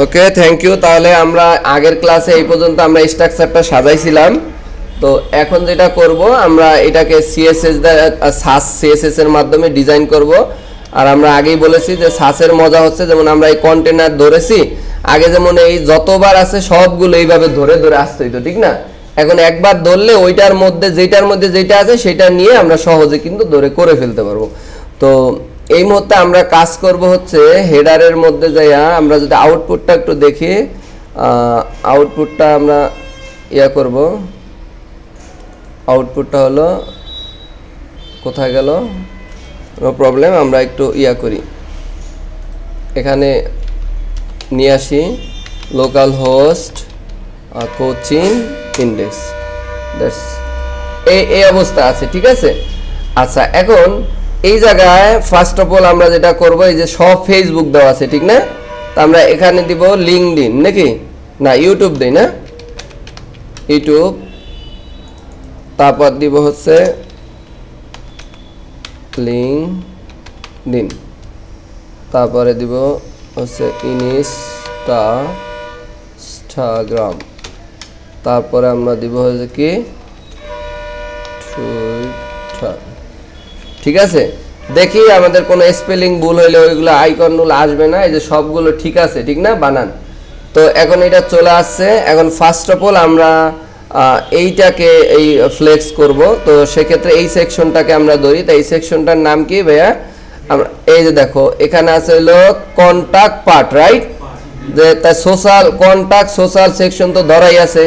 Okay, thank you. তাহলে আমরা আগের ক্লাসে এই পর্যন্ত আমরা স্ট্রাকচারটা সাজাইছিলাম। তো এখন যেটা করব, আমরা এটাকে সিএসএস এর মাধ্যমে ডিজাইন করব। আর আমরা আগেই বলেছি যে সাসের মজা হচ্ছে, যেমন আমরা এই কন্টেনার ধরেছি আগে, যেমন এই যতবার আছে সবগুলো এইভাবে ধরে ধরে আসতে হইতো, ঠিক না? এখন একবার ধরলে ওইটার মধ্যে যেটা আছে সেটা নিয়ে আমরা সহজে কিন্তু ধরে করে ফেলতে পারবো। তো এই মুহূর্তে আমরা কাজ করব হচ্ছে হেডারের মধ্যে যাইয়া আমরা যদি আউটপুটটা একটু দেখি, আউটপুটটা আমরা করব। আউটপুটটা হলো কোথায় গেল, নো প্রবলেম, আমরা একটু করি, এখানে নিয়ে আসি local host coaching index, that's এই অবস্থা আছে, ঠিক আছে? আচ্ছা, এখন এই জায়গায় ফার্স্ট অফ অল আমরা যেটা করব, এই যে সব ফেসবুক দেওয়া আছে, ঠিক না? তো আমরা এখানে দিব লিঙ্কডইন, নাকি না ইউটিউব দেই না, ইউটিউব, তারপর দিব হচ্ছে লিঙ্কডইন, তারপরে দিব হচ্ছে ইনস্টাগ্রাম, তারপরে আমরা দিব হচ্ছে কি টুইটার, ঠিক আছে? দেখি আমাদের কোনো স্পেলিং ভুল হইলে ওইগুলো আইকন রুল আসবে না, এই যে সবগুলো ঠিক আছে, ঠিক না বানান? তো এখন এটা চলে আসছে। এখন ফার্স্ট অফ অল আমরা এইটাকে ফ্লেক্স করব। তো সেক্ষেত্রে এই সেকশনটাকে আমরা ধরি। তো এই সেকশনটার নাম কি ভাইয়া? আমরা এই যে দেখো এখানে আছে হলো কন্টাক্ট পার্ট, রাইট? যে তাই সোশ্যাল সেকশন তো ধরাই আছে,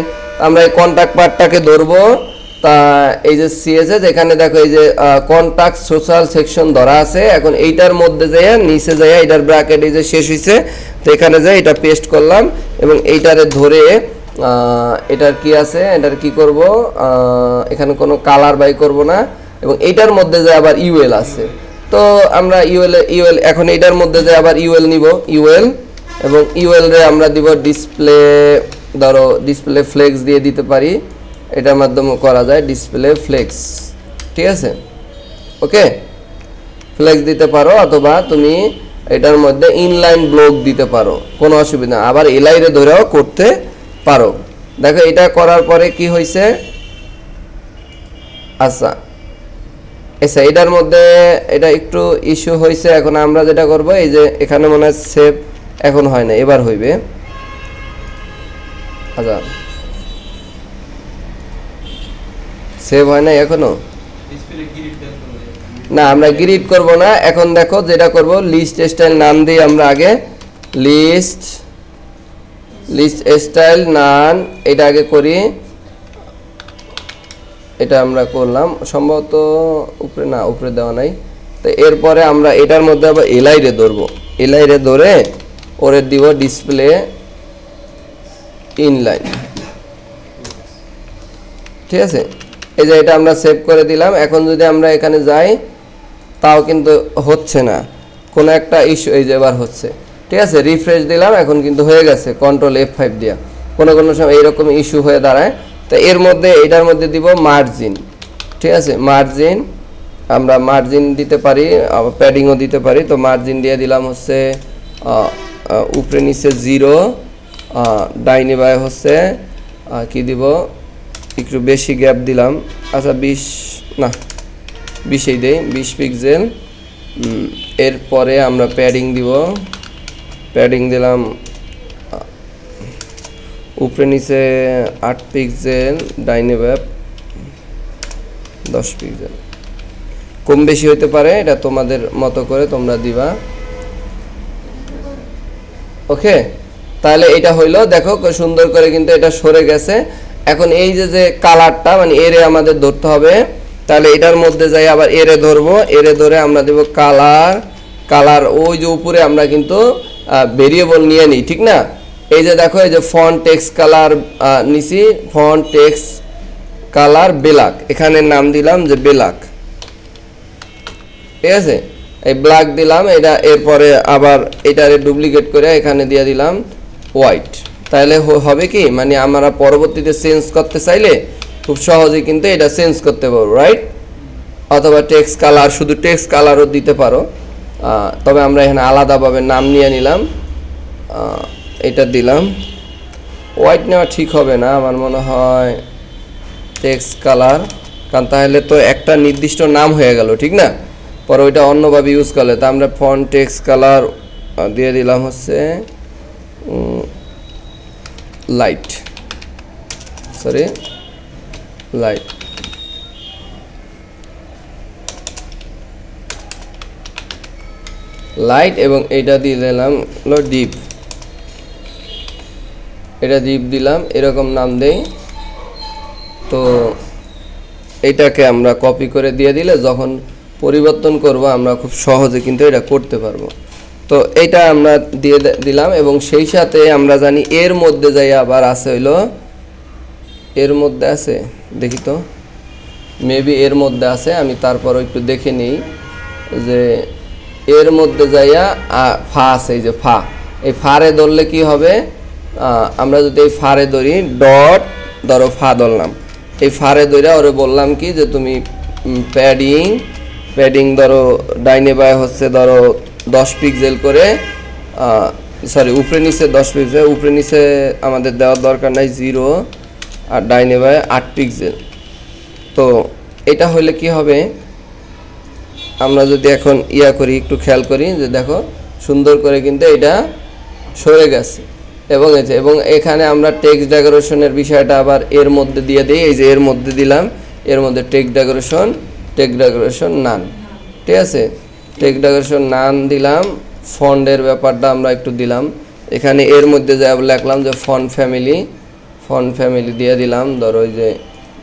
আমরা এই কন্টাক্ট পার্টটাকে ধরবো। তা এই যে সিএসএস এখানে দেখো এই যে কন্টাক্ট সোশ্যাল সেকশন ধরা আছে। এখন এইটার মধ্যে যাইয়া নিচে যাইয়া এটার ব্র্যাকেট এই যে শেষ হইছে, তো এখানে যাই এটা পেস্ট করলাম এবং এইটারে ধরে এটার কি আছে, এটার কি করব, এখানে কোনো কালার বাই করব না, এবং এইটার মধ্যে যে আবার ইউএল আছে, তো আমরা ইউএল এখন এইটার মধ্যে যে আবার ইউএল নিব, ইউএল, এবং ইউএল রে আমরা দিব ডিসপ্লে, ধরো ডিসপ্লে ফ্লেক্স দিয়ে দিতে পারি, এটার মাধ্যমে করা যায় ডিসপ্লে ফ্লেক্স, ঠিক আছে? ওকে, ফ্লেক্স দিতে পারো, অথবা তুমি এটার মধ্যে ইনলাইন ব্লক দিতে পারো, কোনো অসুবিধা, আবার এলাইরে ধরেও করতে পারো। দেখো এটা করার পরে কি হয়েছে, আচ্ছা এটার মধ্যে এটা একটু ইস্যু হয়েছে। এখন আমরা যেটা করব, এই যে এখানে মনে হয় সেভ এখন হয় না, এবার হইবে। আচ্ছা সেভ হয় না এখনো, না আমরা গ্রিড করব না। এখন দেখো যেটা করব, লিস্ট স্টাইল নাম দিয়ে আমরা আগে লিস্ট স্টাইল নাম এটা আগে করি, এটা আমরা করলাম সম্ভবত উপরে, না উপরে দেওয়া নাই। তো এরপরে আমরা এটার মধ্যে আবার এলাইরে ধরবো, এলাইরে ধরে ওরে দিব ডিসপ্লে ইনলাইন, ঠিক আছে? এই যে এটা আমরা সেভ করে দিলাম। এখন যদি আমরা এখানে যাই তাও কিন্তু হচ্ছে না, কোনো একটা ইস্যু, এই যে এবার হচ্ছে, ঠিক আছে? রিফ্রেশ দিলাম, এখন কিন্তু হয়ে গেছে কন্ট্রোল F5 দিয়া। কোনো সময় এইরকম ইস্যু হয়ে দাঁড়ায়। তো এর মধ্যে এটার মধ্যে দিব মার্জিন, ঠিক আছে? মার্জিন আমরা মার্জিন দিতে পারি, আবার প্যাডিংও দিতে পারি। তো মার্জিন দিয়ে দিলাম হচ্ছে উপরে নিচে 0, ডাইনে বায়ে হচ্ছে কি দিব, একটু বেশি গ্যাপ দিলাম, আচ্ছা 20 না 20ই দেই, 20 পিক্সেল। এরপরে আমরা প্যাডিং দিব, প্যাডিং দিলাম উপরে নিচে 8 পিক্সেল, ডাইনে বায়ে 10 পিক্সেল, কম বেশি হতে পারে, এটা তোমাদের মতো করে তোমরা দিবা। ওকে, তাহলে এটা হইলো, দেখো সুন্দর করে কিন্তু এটা সরে গেছে। এখন এই যে কালারটা মানে এরে আমাদের ধরতে হবে, তাহলে এটার মধ্যে যাই আবার এরে ধরবো, এরে ধরে আমরা দেব কালার, ওই যে উপরে আমরা কিন্তু ভেরিয়েবল নিয়ে নিই, ঠিক না? এই যে দেখো এই যে ফন্ট টেক্সট কালার নিছি, ফন্ট টেক্সট কালার ব্ল্যাক, এখানে নাম দিলাম যে ব্ল্যাক, ঠিক আছে? এই ব্ল্যাক দিলাম এটা, এরপরে আবার এটারে ডুপ্লিকেট করে এখানে দিয়ে দিলাম হোয়াইট। তাহলে হবে কি, মানে আমরা পরবর্তীতে চেঞ্জ করতে চাইলে খুব সহজেই কিন্তু এটা চেঞ্জ করতে পারবো, রাইট? অথবা টেক্সট কালার, শুধু টেক্সট কালারও দিতে পারো, তবে আমরা এখানে আলাদাভাবে নাম নিয়ে নিলাম এটা দিলাম। হোয়াইট নেওয়া ঠিক হবে না আমার মনে হয়, টেক্সট কালার, কারণ তাহলে তো একটা নির্দিষ্ট নাম হয়ে গেল, ঠিক না? পরে ওইটা অন্যভাবে ইউজ করলে, তা আমরা ফন্ট টেক্সট কালার দিয়ে দিলাম হচ্ছে লাইট, সরি লাইট। লাইট এবং এইটা দিয়ে দিলাম হলো ডিপ, এটা ডিপ দিলাম, এরকম নাম দেই। তো এটাকে আমরা কপি করে দিয়ে দিলে যখন পরিবর্তন করব আমরা খুব সহজে কিন্তু এটা করতে পারবো। তো এটা আমরা দিয়ে দিলাম এবং সেই সাথে আমরা জানি এর মধ্যে যাই আবার আছে হইলো, এর মধ্যে আছে, দেখি তো মেবি এর মধ্যে আছে, আমি তারপর একটু দেখে নিই যে এর মধ্যে যাইয়া ফা আছে, এই যে ফা, এই ফারে ধরলে কি হবে, আমরা যদি এই ফারে ধরি, ডট ধরো ফা ধরলাম, এই ফারে ধরে ওরে বললাম কি যে তুমি প্যাডিং ধরো ডাইনে বায়ে হচ্ছে ধরো 10 পিক্সেল করে, সরি উপরে নিচে 10 পিক্সেল, উপরে নিচে আমাদের দেওয়ার দরকার নাই 0, আর ডাইনে বায়ে 8 পিক্সেল। তো এটা হলে কি হবে, আমরা যদি এখন ইয়া করি, একটু খেয়াল করি যে দেখো সুন্দর করে কিন্তু এটা সরে গেছে। এবং এখানে আমরা টেক্সট ডেকোরেশনের বিষয়টা আবার এর মধ্যে দিয়ে দিই, এই যে এর মধ্যে দিলাম, এর মধ্যে টেক্সট ডেকোরেশন নান, ঠিক আছে, টেক্সট ডেকোরেশন নান দিলাম। ফন্টের ব্যাপারটা আমরা একটু দিলাম, এখানে এর মধ্যে যা লিখলাম যে ফন্ট ফ্যামিলি দিয়ে দিলাম, ধরো ওই যে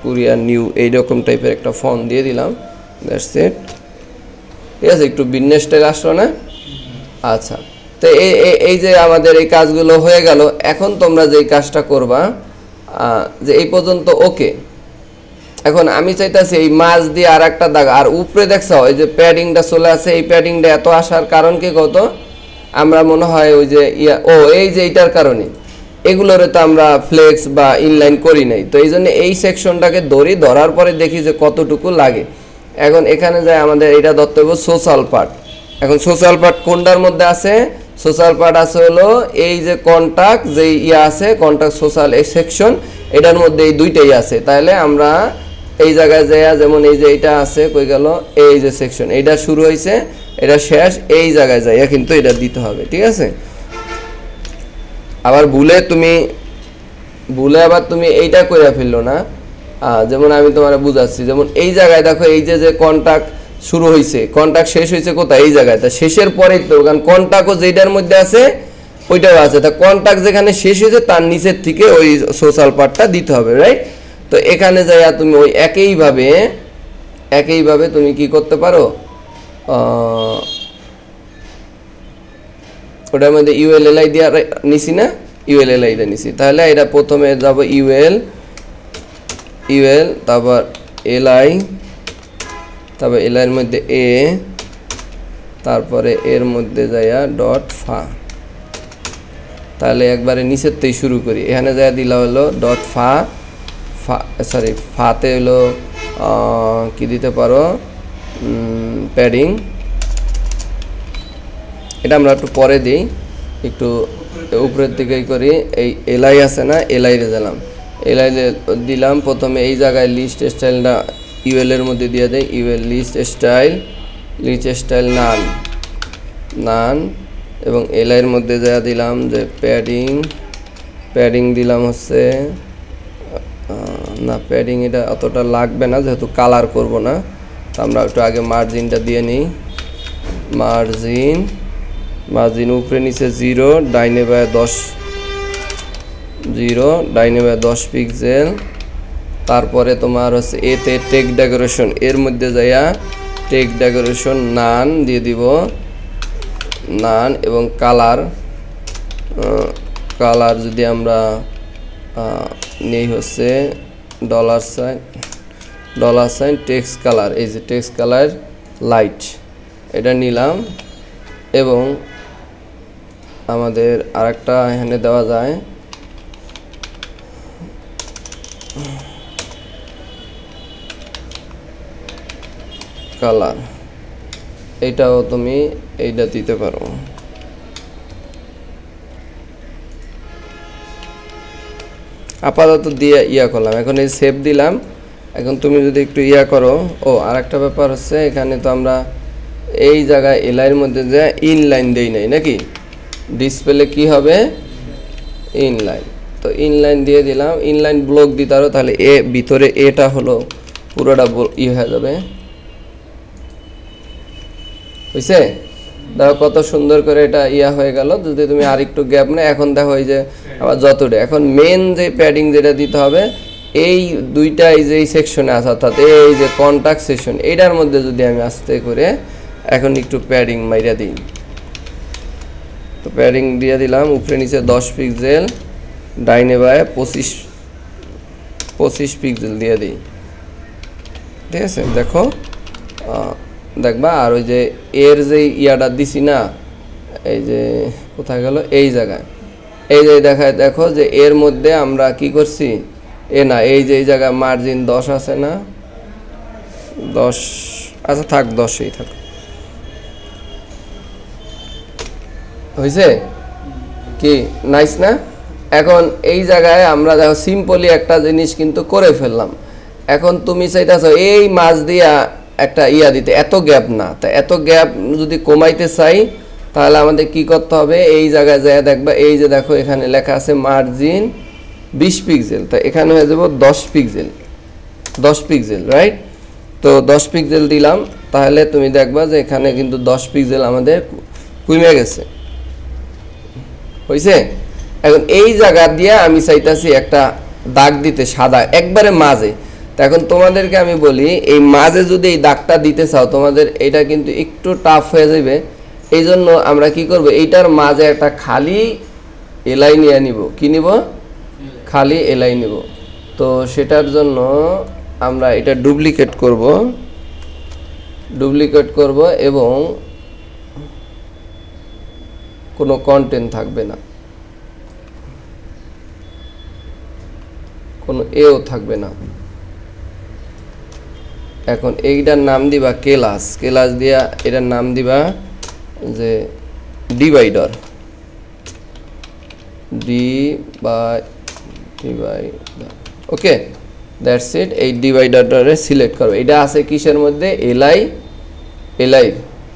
কোরিয়ান নিউ এইরকম টাইপের একটা ফন্ট দিয়ে দিলাম, দ্যাটস ইট, ঠিক আছে। একটু বিজনেস স্টাইল আসলো না? আচ্ছা, তো এই যে আমাদের এই কাজগুলো হয়ে গেল। এখন তোমরা যে কাজটা করবা, যে এই পর্যন্ত ওকে, এখন আমি চাইতেছি এই মাছ দিয়ে আর একটা দাগ, আর উপরে দেখছো ওই যে প্যাডিংটা চলে আসে, এই প্যাডিংটা এত আসার কারণ কি কত, আমরা মনে হয় ওই যে এই যে এইটার কারণে এগুলোরে তো আমরা ফ্লেক্স বা ইনলাইন করি নাই, তো এই জন্য এই সেকশনটাকে ধরার পরে দেখি যে কতটুকু লাগে। এখন এখানে যায় আমাদের এটা ধরতে হবে সোশ্যাল পার্ট। এখন সোশ্যাল পার্ট কোনটার মধ্যে আছে, সোশ্যাল পার্ট আছে হলো এই যে কন্টাক্ট, যে আছে কন্টাক্ট সোশ্যাল এই সেকশন, এটার মধ্যে এই দুইটাই আছে। তাহলে আমরা এই জায়গায় যাইয়া, যেমন এই যে এটা আছে, কই গেল, এই যে সেকশন, এটা শুরু হয়েছে, এটা শেষ, এই জায়গায় যাইয়া কিন্তু এটা দিতে হবে, ঠিক আছে। আবার ভুলে আবার তুমি এইটা কইরা ফেললো না, যেমন আমি তোমার বুঝাচ্ছি, যেমন এই জায়গায় দেখো এই যে কন্টাক্ট শুরু হয়েছে, কন্টাক্ট শেষ হয়েছে কোথায়, এই জায়গায়, তা শেষের পরেই তো, কারণ কন্টাক্টও যেটার মধ্যে আছে ওইটাও আছে, তা কন্টাক্ট যেখানে শেষ হয়েছে তার নিচের থেকে ওই সোশ্যাল পার্টটা দিতে হবে, রাইট। তো এখানে যাইয়া তুমি ওই একইভাবে তুমি কি করতে পারো, ওটার মধ্যে ULLI দিয়ে নিছি না, ULLI দিয়ে নিছি, তাহলে এটা প্রথমে যাব UL, তারপর LI, তারপর LI এর মধ্যে A, তারপরে এর মধ্যে যাইয়া ডট ফা, তাহলে একবারে নিচের থেকে শুরু করি, এখানে যাইয়া দিলা হলো ডট সরি ফাতে হলো কি দিতে পারো, প্যাডিং, এটা আমরা একটু পরে দিই, একটু উপরের দিকেই করি। এই LI আছে না, LI রে দিলাম প্রথমে, এই জায়গায় লিস্ট স্টাইলটা UL এর মধ্যে দিয়ে দেয়, UL লিস্ট স্টাইল নান, এবং LI এর মধ্যে যা দিলাম যে প্যাডিং দিলাম হচ্ছে না, প্যাডিং এটা অতটা লাগবে না যেহেতু কালার করব না, তো আমরা একটু আগে মার্জিনটা দিয়ে নিই, মার্জিন উপরে নিচে 0, ডাইনে বায়ে 10 পিক্সেল, তারপরে তোমার হচ্ছে এতে টেক্সট ডেকোরেশন, এর মধ্যে যাইয়া টেক্সট ডেকোরেশন নান দিয়ে দিব, নান, এবং কালার যদি আমরা নেই হচ্ছে $সাইন টেক্সট কালার, এই যে টেক্সট কালার লাইট, এটা নিলাম। এবং আমাদের আরেকটা এখানে দেওয়া যায়, কালার, এটাও তুমি এইটা দিতে পারো, আপাতত দিয়ে ইয়া করলাম, এখন এই সেভ দিলাম। এখন তুমি যদি একটু ইয়া করো, ও আরেকটা ব্যাপার হচ্ছে এখানে তো আমরা এই জায়গায় এলাইয়ের মধ্যে যে ইনলাইন দেই নাই নাকি, ডিসপ্লে কি হবে ইনলাইন, তো ইনলাইন দিয়ে দিলাম। ইনলাইন ব্লক দিতে আরো, তাহলে এ ভিতরে এটা হলো পুরোটা ই হয়ে যাবে, বুঝছে? দেখো কত সুন্দর করে এটা ইয়া হয়ে গেল। যদি তুমি আর একটু গ্যাপ না, এখন দেখো এই যে আবার যতটা এখন মেন যে প্যাডিং যেটা দিতে হবে এই দুইটা এই যে এই সেকশনে আছে, অর্থাৎ এই যে কন্টাক্ট সেকশন এটার মধ্যে যদি আমি আস্তে করে এখন একটু প্যাডিং মাইরা দিই, তো প্যাডিং দিয়ে দিলাম উপরে নিচে 10 পিক্সেল, ডাইনে বায়ে 25 পিক্সেল দিয়ে দিই, ঠিক আছে? দেখো দেখবা। আর ওই যে এর যে ইয়াটা দিছি না, এই যে কোথায় গেল, এই জায়গায় এই যে দেখায়, দেখো যে এর মধ্যে আমরা কি করছি, এ না এই যে এই জায়গায় মার্জিন 10 আছে না, 10 আচ্ছা থাক, 10ই থাক, হয়েছে কি নাইস না? এখন এই জায়গায় আমরা দেখো সিম্পলি একটা জিনিস কিন্তু করে ফেললাম। এখন তুমি চাইতেছো এই মাছ দিয়া একটা ইয়া দিতে, এত গ্যাপ না, তা এত গ্যাপ যদি কমাইতে চাই তাহলে আমাদের কি করতে হবে, এই জায়গায় যায় দেখবা এই যে দেখো এখানে লেখা আছে মার্জিন 20 পিক্সেল, তা এখানে হয়ে যাব 10 পিক্সেল, 10 পিক্সেল, রাইট? তো 10 পিক্সেল দিলাম, তাহলে তুমি দেখবা যে এখানে কিন্তু 10 পিক্সেল আমাদের কমে গেছে, হয়েছে? এখন এই জায়গা দিয়ে আমি চাইতাছি একটা দাগ দিতে সাদা একবারে মাঝে। তো এখন তোমাদেরকে আমি বলি এই মাঝে যদি এই দাগটা দিতে চাও তোমাদের এটা কিন্তু একটু টাফ হয়ে যাবে। এই জন্য আমরা কি করব, এইটার মাঝে একটা খালি এলাই নিয়ে নিব, কি নিব, খালি এলাই নিব। তো সেটার জন্য আমরা এটা ডুপ্লিকেট করব এবং কোনো কন্টেন্ট থাকবে না, কোনো এও থাকবে না। এখন এইটার নাম দিবা ক্লাস, ক্লাস দিয়া এটার নাম দিবা যে divider, divider, okay that's it. এই ডিভাইডারটারে সিলেক্ট করো, এটা আছে কিসের মধ্যে, এলআই,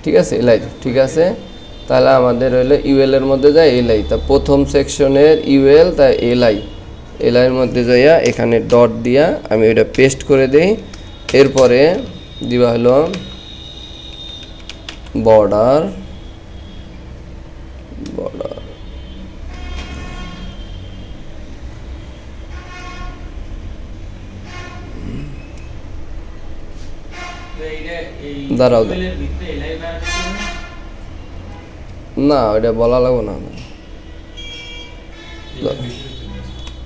ঠিক আছে, এলআই, ঠিক আছে। তাহলে আমাদের হইলো ইউএল এর মধ্যে যায় এলআই, তা প্রথম সেকশনের ইউএল, তা এলআইয়ের মধ্যে যাইয়া এখানে ডট দিয়া আমি ওইটা পেস্ট করে দেই। এরপরে দিবা হলো বর্ডার, দাঁড়াও না ওইটা বলা লাগবো না,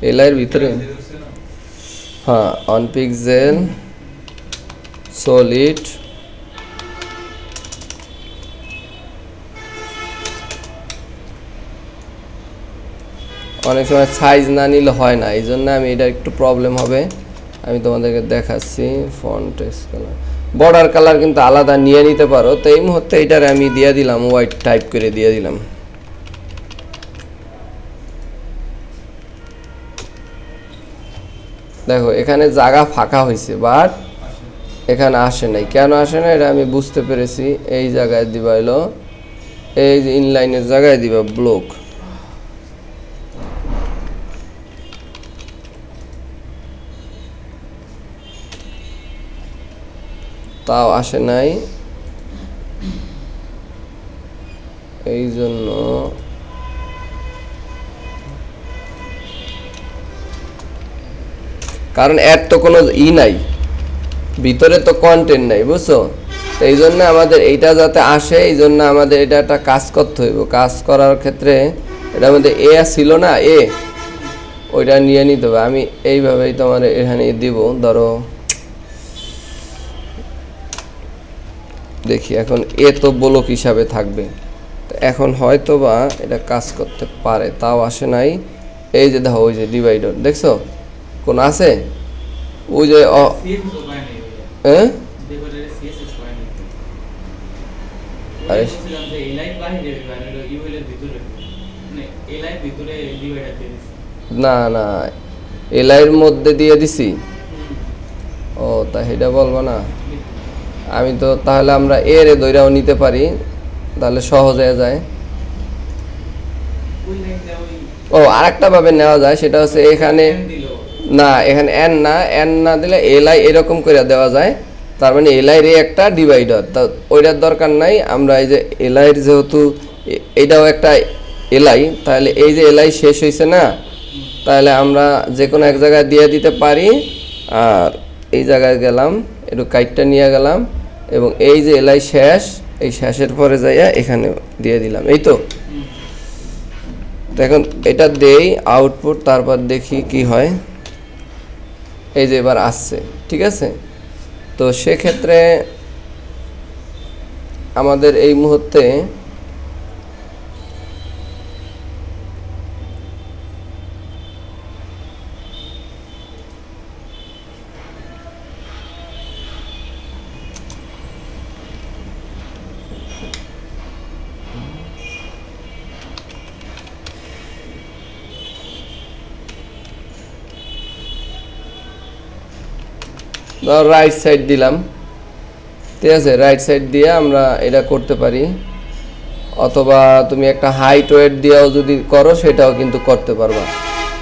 এলআইয়ের ভিতরে হ্যাঁ, অন পিক্সেল সলিড, অনেক সময় সাইজ না নিলে হয় না, এই জন্য আমি এটা একটু প্রবলেম হবে, আমি তোমাদেরকে দেখাচ্ছি। Font text colour, border colour কিন্তু আলাদা নিয়ে নিতে পারো। তো এই মুহূর্তে এটারে আমি দিয়ে দিলাম হোয়াইট টাইপ করে দিয়ে দিলাম। দেখো এখানে জায়গা ফাঁকা হয়েছে, বাট এখানে আসে নাই, কেন আসে না এটা আমি বুঝতে পেরেছি। এই জায়গায় দিবা হলো এই যে ইনলাইনের জায়গায় দিবা ব্লক, তাও আসে নাই, এই জন্য কারণ এর তো কোনো ই নাই, ভিতরে তো কন্টেন্ট নাই, বুঝছো? তো এই জন্য আমাদের এইটা যাতে আসে, এই জন্য আমাদের এটা একটা কাজ করতে হইব। কাজ করার ক্ষেত্রে এটা আমাদের এ ছিল না, ওইটা নিয়ে নিতে হবে। আমি এইভাবেই তোমার এখানে দিব, ধরো দেখি এখন এ তো ব্লক হিসাবে থাকবে, তো এখন হয়তো বা এটা কাজ করতে পারে, তাও আসে নাই। এই যে দেখো ওই যে ডিভাইডার দেখছো কোন আছে, ওই যে না না এলআইয়ের মধ্যে দিয়ে দিছি। ও তা এটা বলবো না আমি তো, তাহলে আমরা এর দইরাও নিতে পারি, তাহলে সহজ হয়ে যায়। ও আরেকটা ভাবে নেওয়া যায়, সেটা হচ্ছে এখানে না, এখানে এন না দিলে এলআই এরকম করে দেওয়া যায়, তার মানে এলআইয়ের একটা ডিভাইডার, তা ওইটার দরকার নাই। আমরা এই যে এলআইয়ের যেহেতু এইটাও একটা এলআই, তাহলে এই যে এলআই শেষ হয়েছে না, তাহলে আমরা যে কোনো এক জায়গায় দিয়ে দিতে পারি। আর এই জায়গায় গেলাম, একটু কাইটটা নিয়ে গেলাম, এবং এই যে এলআই শেষ, এই শেষের পরে যাইয়া এখানে দিয়ে দিলাম, এই তো। এখন এটা দেই আউটপুট, তারপর দেখি কি হয়। এই যে এবার আসছে, ঠিক আছে। তো সেক্ষেত্রে আমাদের এই মুহূর্তে রাইট সাইড দিলাম, ঠিক আছে। রাইট সাইড দিয়ে আমরা এটা করতে পারি, অথবা তুমি একটা হাইট ওয়েট দিয়েও যদি করো সেটাও কিন্তু করতে পারবা।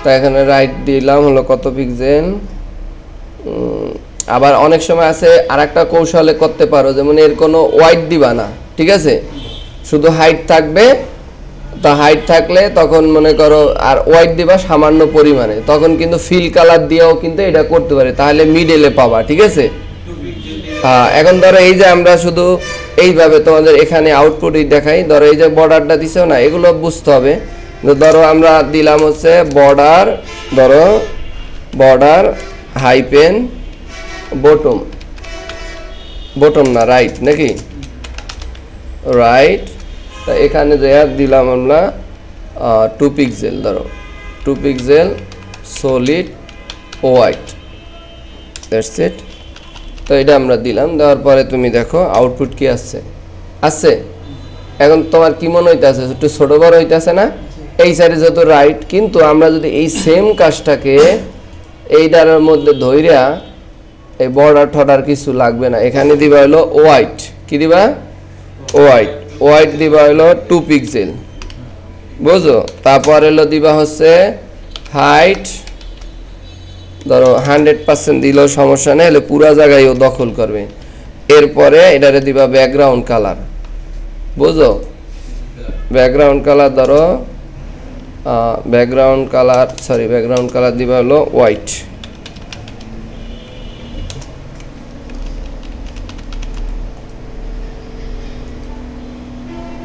তা এখানে রাইট দিলাম হলো কত পিক্সেল। আবার অনেক সময় আছে আরেকটা কৌশলে করতে পারো, যেমন এর কোনো ওয়াইড দিবা না, ঠিক আছে, শুধু হাইট থাকবে। তা হাইট থাকলে তখন মনে করো আর ওয়াইড দিবা সামান্য পরিমাণে, তখন কিন্তু ফিল কালার দিয়েও কিন্তু এটা করতে পারে, তাহলে মিডলে পাবা, ঠিক আছে। হ্যাঁ, এখন ধরো এই যে আমরা শুধু এইভাবে তোমাদের এখানে আউটপুটই দেখাই, ধরো এই যে বর্ডারটা দিছো না, এগুলো বুঝতে হবে। ধরো আমরা দিলাম হচ্ছে বর্ডার, ধরো বর্ডার হাইপেন বটম না রাইট, নাকি রাইট। তা এখানে যে দিলাম আমরা 2 পিক্সেল, ধরো 2 pixel solid white, that's it. তো এটা আমরা দিলাম, দেওয়ার পরে তুমি দেখো আউটপুট কি আসছে। এখন তোমার কি মনে হইতেছে, একটু ছোট বড় হইতেছে না? এই সাইডে যত রাইট, কিন্তু আমরা যদি এই সেম কাজটাকে এইটার মধ্যে ধইরা, এই বর্ডার ঠডার কিছু লাগবে না, এখানে দিবা হলো হোয়াইট, কি দিবা হোয়াইট দিবা হলো 2 পিক্সেল, বুঝো। তারপর হলো দিবা হচ্ছে হাইট, ধরো 100% দিলেও সমস্যা নেই, হলে পুরো জায়গায় ও দখল করবে। এরপরে এটারে দিবা ব্যাকগ্রাউন্ড কালার, বুঝো। ব্যাকগ্রাউন্ড কালার ধরো ব্যাকগ্রাউন্ড কালার দিবা হলো হোয়াইট।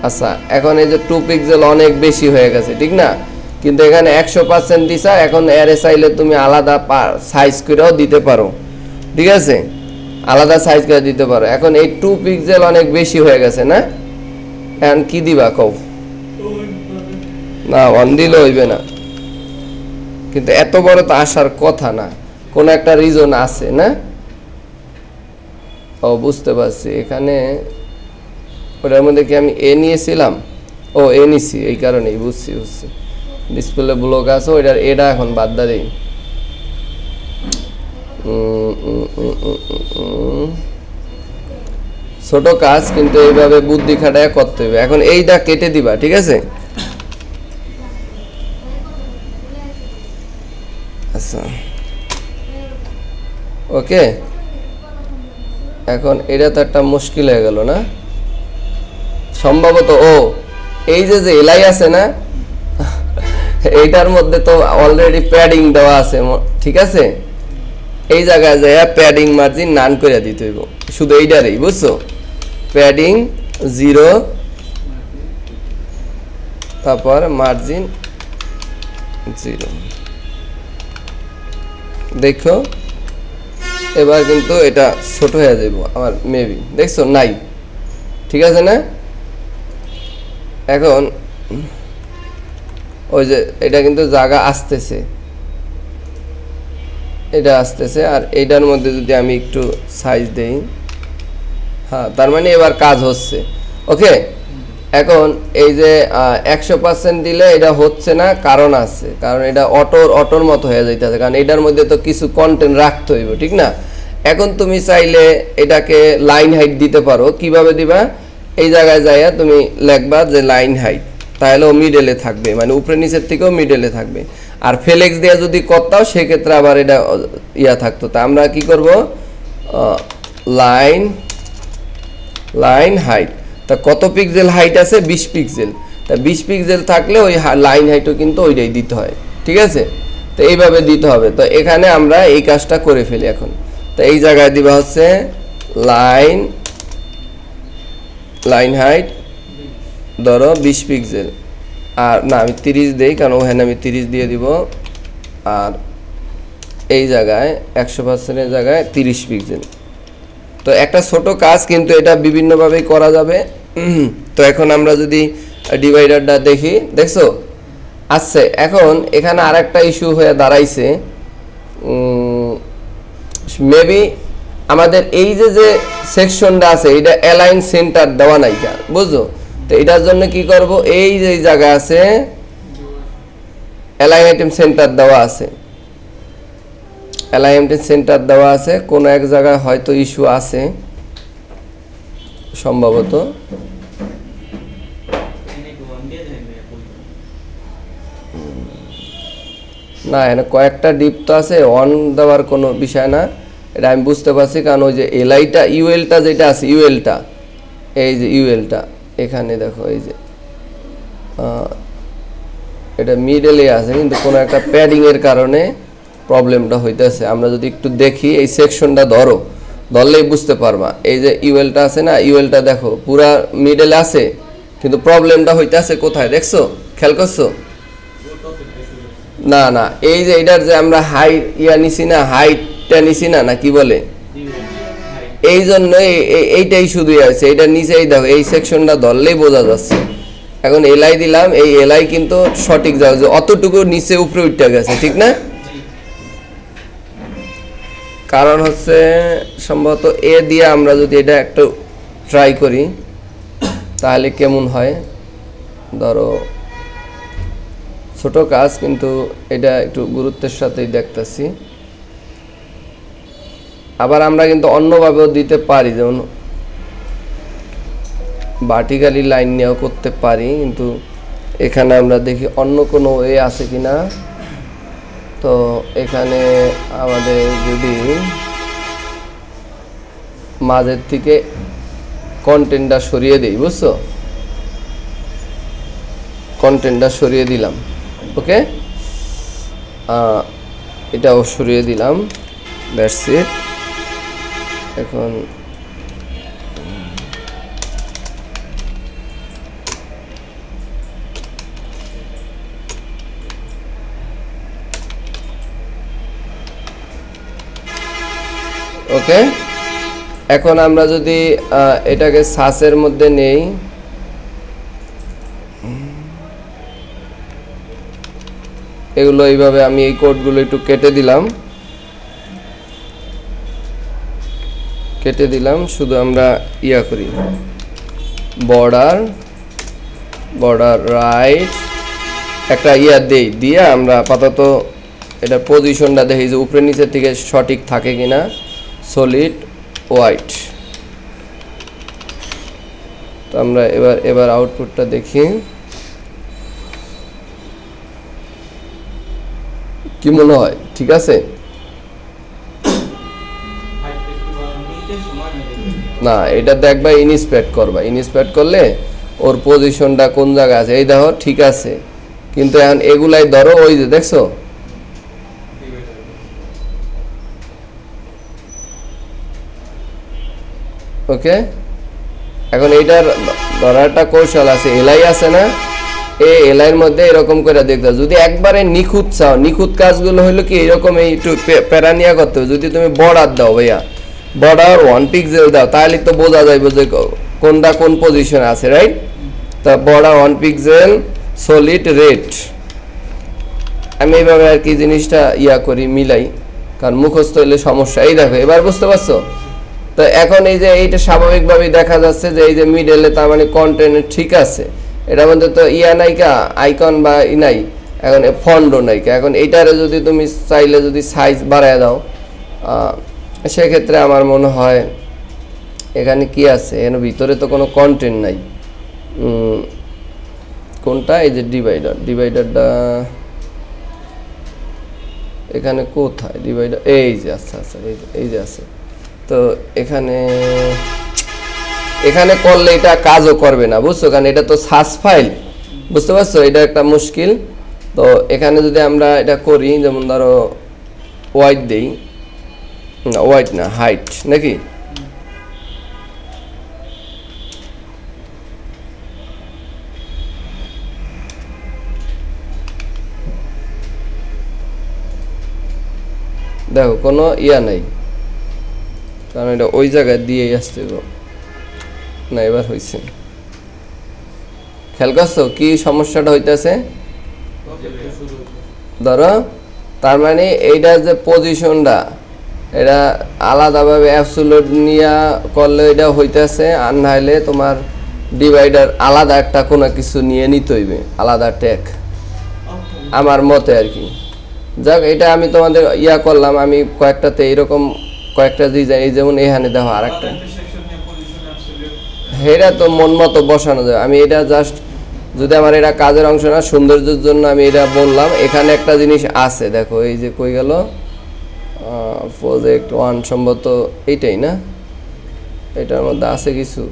আচ্ছা, এখন এই যে 2 পিক্সেল অনেক বেশি হয়ে গেছে, ঠিক না? কিন্তু এখানে 100% দিছা, এখন এর চাইলে তুমি আলাদা সাইজ করেও দিতে পারো, ঠিক আছে, আলাদা সাইজ করে দিতে পারো। এখন এই 2 পিক্সেল অনেক বেশি হয়ে গেছে না, এখন কি দিবা কও? না, 1 দিলে হইবে না, কিন্তু এত বড় তো আসার কথা না, কোন একটা রিজন আছে না? ও বুঝতে পারছি, এখানে ওটার মধ্যে কি আমি এ নিয়েছিলাম? ও এ নিছি, এই কারণেই বুঝছি। ডিসপ্লে ব্লক আছে, ওইটার এটা এখন বাদ দেই। ছোট কাজ, কিন্তু এইভাবে বুদ্ধি খাটায় করতে হবে। এখন এইটা কেটে দিবা, ঠিক আছে। আচ্ছা, ওকে। এখন এটা তো একটা মুশকিল হয়ে গেল না সম্ভবত। ও এই যে এলআই আছে না, এইটার মধ্যে তো অলরেডি প্যাডিং দেওয়া আছে, ঠিক আছে। এই জায়গায় যায় প্যাডিং মার্জিন নান করে দিতে হইব, শুধু এইটারই, বুঝছো। প্যাডিং 0, তারপর মার্জিন 0। দেখো এবার কিন্তু এটা ছোট হয়ে যাব আমার, মেবি দেখছো নাই, ঠিক আছে না? এখন ওই যে এটা কিন্তু জায়গা আসতেছে, এটা আসতেছে, আর এইটার মধ্যে যদি আমি একটু সাইজ দেই, হ্যাঁ, তার মানে এবার কাজ হচ্ছে, ওকে। এখন এই যে 100% দিলে এটা হচ্ছে না, কারণ আছে, কারণ এটা অটোর মতো হয়ে যাইতেছে, কারণ এটার মধ্যে তো কিছু কন্টেন্ট রাখতে হইব, ঠিক না? এখন তুমি চাইলে এটাকে লাইন হাইট দিতে পারো। কিভাবে দিবা? এই জায়গায় যাইয়া তুমি লিখবা যে লাইন হাইট, তাহলে ও মিডলে থাকবে, মানে উপরে নিচের থেকেও মিডলে থাকবে। আর ফ্লেক্স দিয়ে যদি করতাও সেক্ষেত্রে আবার এটা ইয়া থাকতো। তা আমরা কি করব? Line height. তা কত পিক্সেল হাইট আছে? 20 পিক্সেল। তা 20 পিক্সেল থাকলে ওই লাইন হাইটও কিন্তু ওইটাই দিতে হয়, ঠিক আছে? তো এইভাবে দিতে হবে। তো এখানে আমরা এই কাজটা করে ফেলি এখন। তো এই জায়গায় দিবা হচ্ছে লাইন হাইট ধরো 20 পিক্সেল, আর না আমি 30 দেই, কারণ ওখানে আমি 30 দিয়ে দিব। আর এই জায়গায় 100%-এর জায়গায় 30 পিক্সেল। তো একটা ছোট কাজ, কিন্তু এটা বিভিন্নভাবেই করা যাবে। তো এখন আমরা যদি ডিভাইডারটা দেখি, দেখছো আচ্ছা, এখন এখানে আরেকটা ইস্যু হয়ে দাঁড়াইছে, মেবি আমাদের এই যে সেকশনটা আছে এটা অ্যালাইন সেন্টার দেওয়া নাই, বুঝছো? তো এটার জন্য কি করব? এই যে জায়গা আছে অ্যালাইন আইটেম সেন্টার দেওয়া আছে, অ্যালাইন আইটেম সেন্টার দেওয়া আছে, কোন এক জায়গায় হয়তো ইস্যু আছে সম্ভবত। না, এখানে কয়েকটা ডিপ তো আছে, অন দেওয়ার কোনো বিষয় না, এটা আমি বুঝতে পারছি। কারণ ওই যে এলআইটা ইউএলটা যেটা আছে, ইউএলটা এই যে ইউএলটা এখানে দেখো, এই যে এটা মিডলে আছে, কিন্তু কোনো একটা প্যাডিংয়ের কারণে প্রবলেমটা হইতেছে। আমরা যদি একটু দেখি, এই সেকশনটা ধরলেই বুঝতে পারবা। এই যে ইউএলটা আছে না, ইউএলটা দেখো পুরা মিডলে আছে, কিন্তু প্রবলেমটা হইতেছে কোথায় দেখছো? খেয়াল করছো? না না, এই যে এটার যে আমরা হাইট নিছি না, হাইটটা নিছি না, না কি বলে, এই জন্য এইটাই শুধু আছে, এটার নিচেই দেখো এই সেকশনটা ধরলেই বোঝা যাচ্ছে। এখন এলআই দিলাম, এই এলআই কিন্তু সঠিক যাও যে অতটুকু নিচে উপরে উঠে গেছে, ঠিক না? কারণ হচ্ছে সম্ভবত এ দিয়ে আমরা যদি এটা একটু ট্রাই করি তাহলে কেমন হয়। ধরো ছোট কাজ, কিন্তু এটা একটু গুরুত্বের সাথেই দেখতেছি। আবার আমরা কিন্তু অন্যভাবেও দিতে পারি, যেমন ভার্টিক্যালি লাইন নিয়েও করতে পারি, কিন্তু এখানে আমরা দেখি অন্য কোনো ওয়ে আছে কিনা। তো এখানে আমাদের যদি মাঝের থেকে কন্টেন্টটা সরিয়ে দেই, বুঝছো? কন্টেন্টটা সরিয়ে দিলাম, ওকে, এটাও সরিয়ে দিলাম, দ্যাটস ইট। এখন ওকে, এখন আমরা যদি এটাকে সাসের মধ্যে নেই, এগুলো এইভাবে আমি এই কোডগুলো একটু কেটে দিলাম, শুধু আমরা ইয়া করি বর্ডার রাইট একটা ইয়া দিয়ে আমরা আপাতত এটা পজিশনটা দেখি যে উপরে নিচের থেকে সঠিক থাকে কিনা। Solid white. তো আমরা এবার আউটপুটটা দেখি কি মনে হয়, ঠিক আছে? না, এটা দেখবা, ইনস্পেক্ট করবা, ইনস্পেক্ট করলে ওর পজিশনটা কোন জায়গায় আছে। এই দেখো ঠিক আছে, কিন্তু এখন এগুলাই ধরো ওই যে দেখছো, ওকে। এখন এইটার ধরাটা কৌশল আছে, এলআই আছে না, এই এলআইয়ের মধ্যে এরকম করে দেখতে, যদি একবারে নিখুঁত চাও, নিখুঁত কাজগুলো হলো কি এরকম এই একটু প্যারানিয়া করতে হবে। যদি তুমি বর্ডার দাও ভাইয়া, বর্ডার 1 পিক্সেল দাও, তাহলে তো বোঝা যাবে যে কোনটা কোন পজিশনে আছে, রাইট? তা বর্ডার 1 পিক্সেল সলিড রেড, আমি এইভাবে আর কি জিনিসটা ইয়া করি, মিলাই, কারণ মুখস্থ হইলে সমস্যা। এই দেখো এবার বুঝতে পারছো? তো এখন এই যে এইটা স্বাভাবিকভাবেই দেখা যাচ্ছে যে এই যে মিডলে তার মানে কন্টেন্ট ঠিক আছে, এটার মধ্যে তো ইয়া নাইকা আইকন বা ই নাই, এখন ফন্টও নাইকা। এখন এইটারে যদি তুমি চাইলে যদি সাইজ বাড়ায় দাও, সেক্ষেত্রে আমার মনে হয় এখানে কি আছে, এর ভিতরে তো কোনো কন্টেন্ট নাই। কোনটা, এই যে ডিভাইডারটা এখানে কোথায় ডিভাইডার, এই যে আচ্ছা আচ্ছা এই যে আছে। তো এখানে করলে এটা কাজও করবে না, বুঝছো, কারণ এটা তো সার্চ ফাইল, বুঝতে পারছো, এটা একটা মুশকিল। তো এখানে যদি আমরা এটা করি, যেমন ধরো ওয়াইড দেই, না ওয়াইড না হাইট নাকি, দেখো কোনো ইয়া নাই, কারণ এটা ওই জায়গায় দিয়েই আসতে না। এবার হয়েছে, খেয়াল করছো কি সমস্যাটা হইতেছে, ধরো তার মানে এইটার যে পজিশনটা এটা আলাদাভাবে অ্যাবসোলিউট নিয়ে করলে এটা হইতেছে, আর না হলে তোমার ডিভাইডার আলাদা একটা কোনো কিছু নিয়ে নিতে হইবে, আলাদা ট্যাগ আমার মতে আর কি। যাক, এটা আমি তোমাদের ইয়া করলাম, আমি কয়েকটাতে এইরকম কয়েকটা ডিজাইন, এই যেমন এখানে দেখো আর একটা, এটা তো মন মতো বসানো যায়। আমি এটা জাস্ট যদি আমার এটা কাজের অংশ না, সৌন্দর্যের জন্য আমি এটা বললাম। এখানে একটা জিনিস আছে, দেখো এই যে কই গেল, প্রজেক্ট 1 সম্ভবত এইটাই না, এটার মধ্যে আছে কিছু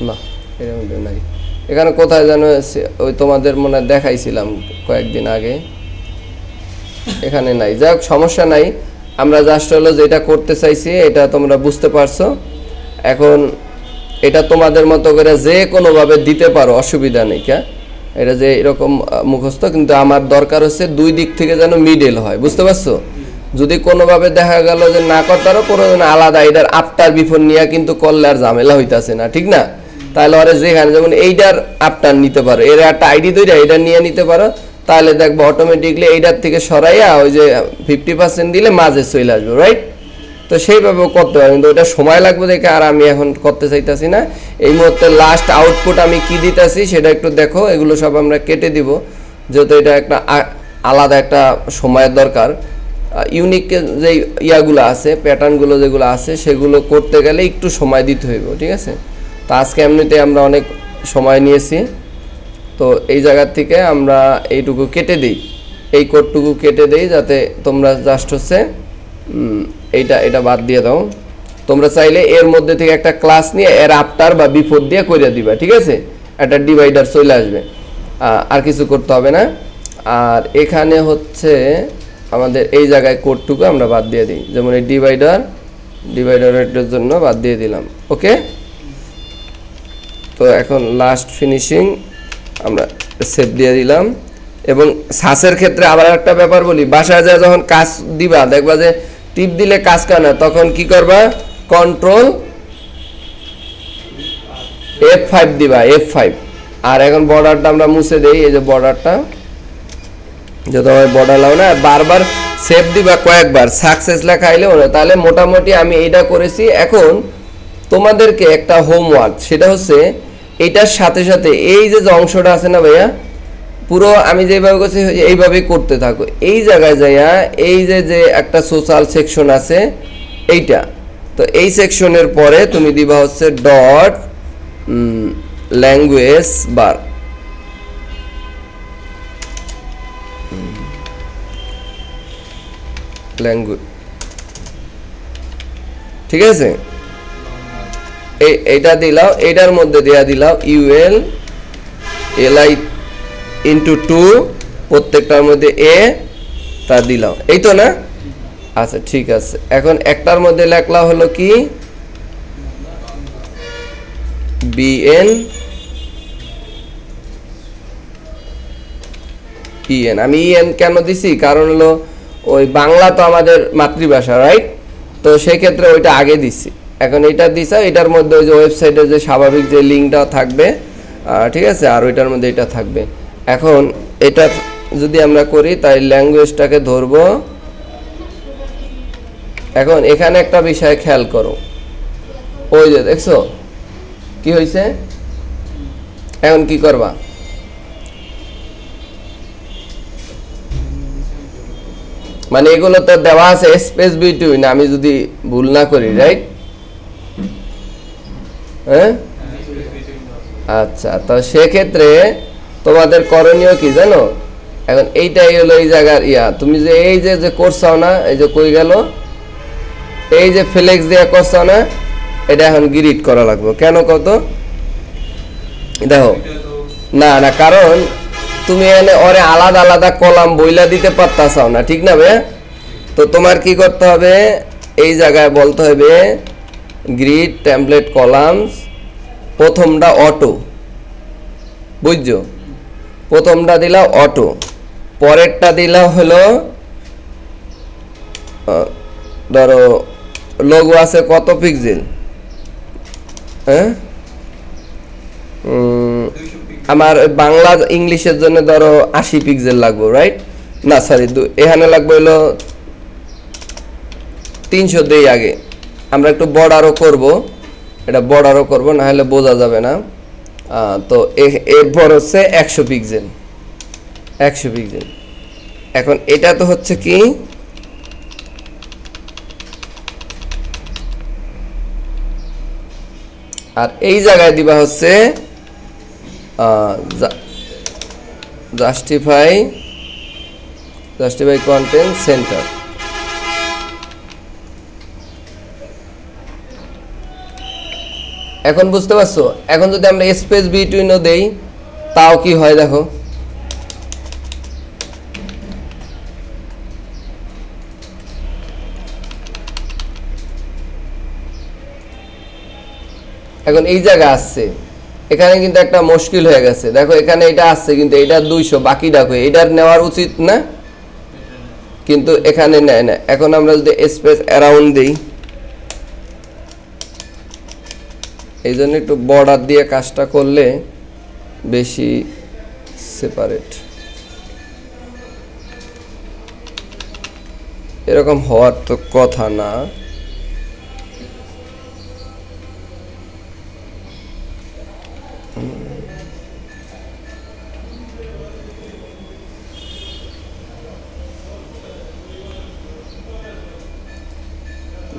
না, এর মধ্যে নাই। এখানে কোথায় যেন ওই তোমাদের মনে দেখাইছিলাম কয়েকদিন আগে, এখানে নাই। যাক, সমস্যা নাই, আমরা জাস্ট হলো যেটা করতে চাইছি এটা তোমরা বুঝতে পারছো। এখন এটা তোমাদের মতো করে যে কোনোভাবে দিতে পারো, অসুবিধা নেই। এটা যে এরকম মুখস্থ, কিন্তু আমার দরকার হচ্ছে দুই দিক থেকে যেন মিডল হয়, বুঝতে পারছো। যদি কোনোভাবে দেখা গেল যে না করতারও কোনো আলাদা এটার আফটার বিফোর নিয়ে কিন্তু করলে আর ঝামেলা হইতাছে না, ঠিক না। তাহলে ওরা যেখানে যেমন এইটার আফটার নিতে পারো, এর একটা আইডি তৈরি এটা নিয়ে নিতে পারো, তাহলে দেখবো অটোমেটিকলি এইটার থেকে সরাইয়া ওই যে 50% দিলে মাঝে চলে আসবে, রাইট। তো সেইভাবেও করতে পারো, কিন্তু ওটা সময় লাগবে দেখে আর আমি এখন করতে চাইতেছি না। এই মুহূর্তে লাস্ট আউটপুট আমি কি দিতেছি সেটা একটু দেখো, এগুলো সব আমরা কেটে দিব, যেহেতু এটা একটা আলাদা একটা সময়ের দরকার। ইউনিক যে ইয়াগুলো আছে, প্যাটার্নগুলো যেগুলো আছে, সেগুলো করতে গেলে একটু সময় দিতে হইব, ঠিক আছে। তো আজকে এমনিতে আমরা অনেক সময় নিয়েছি, তো এই জায়গার থেকে আমরা এইটুকু কেটে দিই, এই কোডটুকু কেটে দিই, যাতে তোমরা জাস্ট হচ্ছে এটা বাদ দিয়ে দাও। তোমরা চাইলে এর মধ্যে থেকে একটা ক্লাস নিয়ে এর আফটার বা বিফোর দিয়ে করে দিবা, ঠিক আছে। একটা ডিভাইডার চলে আসবে, আর কিছু করতে হবে না। আর এখানে হচ্ছে আমাদের এই জায়গায় কোডটুকু আমরা বাদ দিয়ে দিই, যেমন এই ডিভাইডারের জন্য বাদ দিয়ে দিলাম, ওকে। তো এখন লাস্ট ফিনিশিং আমরা সেভ দিয়ে দিলাম। এবং সাসের ক্ষেত্রে আবার একটা ব্যাপার বলি, বাসায় যায় যখন কাজ দিবা, দেখবা যে টিপ দিলে কাজ করে না, তখন কি করবা, কন্ট্রোল F5 দিবা, F5। আর এখন বর্ডারটা আমরা মুছে দেই, এই যে বর্ডারটা, যত বর্ডার লাও না, বারবার সেভ দিবা কয়েকবার, সাকসেস লেখা আইলে ওরা। তাহলে মোটামুটি আমি এইটা করেছি। এখন তোমাদেরকে একটা হোমওয়ার্ক, সেটা হচ্ছে এইটার সাথে সাথে এই যে অংশটা আছে না ভাইয়া, পুরো আমি যেভাবে করছি এইভাবেই করতে থাকো। এই জায়গায় যাইয়া এই যে একটা সোশ্যাল সেকশন আছে এইটা, তো এই সেকশনের পরে তুমি দিবা হচ্ছে ডট ল্যাঙ্গুয়েজ বার, ল্যাঙ্গুয়েজ, ঠিক আছে। এইটা দিলাও, এইটার মধ্যে দেয়া দিলাও ULLI × 2, প্রত্যেকটার মধ্যে A তা দিলাম, এই তো না। আচ্ছা ঠিক আছে, এখন একটার মধ্যে লেখলা হলো কি BN EN। আমি EN কেন দিছি, কারণ হলো ওই বাংলা তো আমাদের মাতৃভাষা, রাইট। তো সেই ক্ষেত্রে ওইটা আগে দিছি, এখন এটা দিছা, এটার মধ্যে ওই যে ওয়েবসাইটের যে স্বাভাবিক যে লিঙ্কটা থাকবে, ঠিক আছে, আর ওইটার মধ্যে এটা থাকবে। এখন এটা যদি আমরা করি, তাই ল্যাঙ্গুয়েজটাকে ধরবো এখন এখানে একটা বিষয় খেয়াল করো, ওই যে দেখছো কি হয়েছে, এখন কি করবা, মানে এগুলো তো দেওয়া আছে স্পেস বিটুইন, আমি যদি ভুল না করি, রাইট? হ্যাঁ, আচ্ছা, তো সেক্ষেত্রে তোমাদের করণীয় কি জানো, এখন এইটাই হলো এই জায়গার তুমি যে এই যে করছাও না, এই যে কই গেল, এই যে ফ্লেক্স দিয়ে করছাও না, এটা এখন গ্রিড করা লাগবে। কেন কত দেখো না না, কারণ তুমি এখানে ওরে আলাদা আলাদা কলাম বইলা দিতে পারতাছাও না, ঠিক না বে? তো তোমার কি করতে হবে, এই জায়গায় বলতে হবে গ্রিড টেমপ্লেট কলামস, প্রথমটা অটো, বুঝছো? প্রথমটা দিলা অটো, পরেরটা দিলা হলো ধরো লোগো আছে কত পিক্সেল, হ্যাঁ আমার বাংলা ইংলিশের জন্য ধরো 80 পিক্সেল লাগবে, রাইট? না সরি, এখানে লাগবে হলো 300 দেই আগে, আমরা একটু বর্ডারও করব, এটা বর্ডারও করব, না হলে বোঝা যাবে না। তো এরপর হচ্ছে 100 পিক্সেল, 100 পিক্সেল। এখন এটা তো হচ্ছে কি আর এই জায়গায় দিবা হচ্ছে জাস্টিফাই কন্টেন্ট সেন্টার। এখন বুঝতে পারছো? এখন যদি আমরা স্পেস বিটুইনও দেই তাও কি হয় দেখো, এখন এই জায়গা আসছে, এখানে কিন্তু একটা মুশকিল হয়ে গেছে, দেখো এখানে এটা আসছে কিন্তু এটা 200, বাকি দেখো এটার নেওয়ার উচিত না, কিন্তু এখানে নেয় না। এখন আমরা যদি স্পেস অ্যারাউন্ড দিই, এই জন্য একটু বর্ডার দিয়ে কাজটা করলে বেশি সেপারেট, এরকম হওয়ার তো কথা না।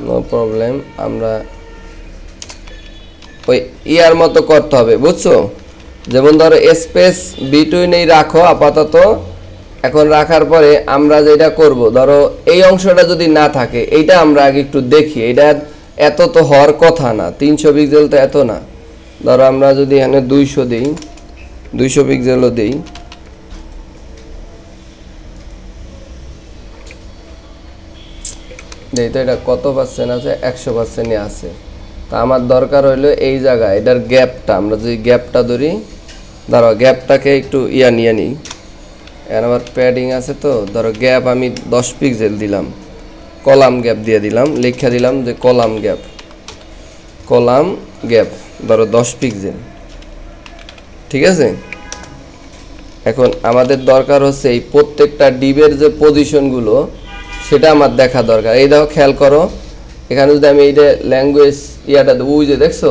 নো প্রবলেম, আমরা ওই ইয়ার মতো করতে হবে, বুঝছো? যেমন ধরো স্পেস বিটুইনেই রাখো আপাতত। এখন রাখার পরে আমরা যেটা করব, ধরো এই অংশটা যদি না থাকে, এইটা আমরা আগে একটু দেখি, এটা এত তো হওয়ার কথা না, 300 পিক্সেল তো এত না। ধরো আমরা যদি এখানে 200 দিই, 200 পিক্সেলও দিই, তো এটা কত পার্সেন্ট আছে, 100% আছে। তা আমার দরকার হইলো এই জায়গায় এটার গ্যাপটা, আমরা যদি গ্যাপটা ধরি, ধরো গ্যাপটাকে একটু নিয়ে নিই, এর আবার প্যাডিং আছে তো, ধরো গ্যাপ আমি 10 পিক্সেল দিলাম, কলাম গ্যাপ দিয়ে দিলাম, লিখে দিলাম যে কলাম গ্যাপ ধরো 10 পিক্সেল, ঠিক আছে? এখন আমাদের দরকার হচ্ছে এই প্রত্যেকটা ডিবের যে পজিশনগুলো সেটা আমার দেখা দরকার। এই দেখো খেয়াল করো, এখানে যদি আমি এইটা ল্যাঙ্গুয়েজ ওই যে দেখছো